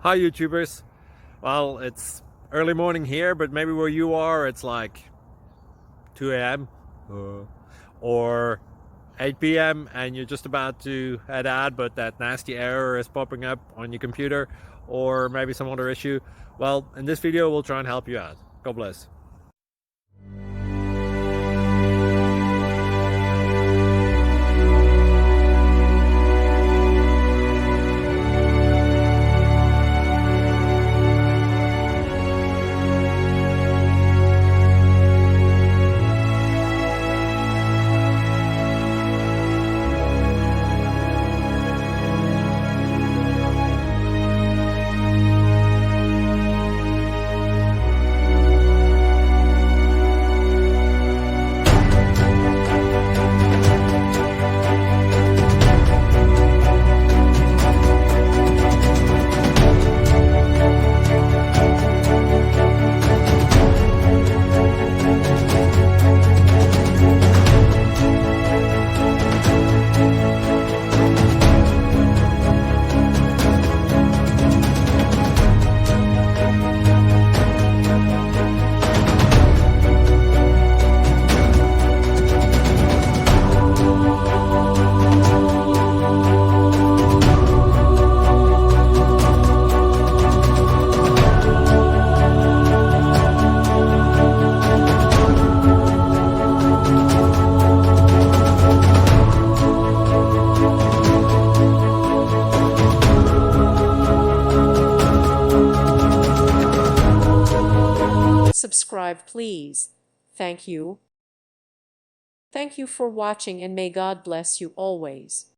Hi YouTubers. Well, it's early morning here, but maybe where you are it's like 2 a.m. Or 8 p.m. and you're just about to head out, but that nasty error is popping up on your computer, or maybe some other issue. Well, in this video we'll try and help you out. God bless. Subscribe please. Thank you. Thank you for watching and may God bless you always.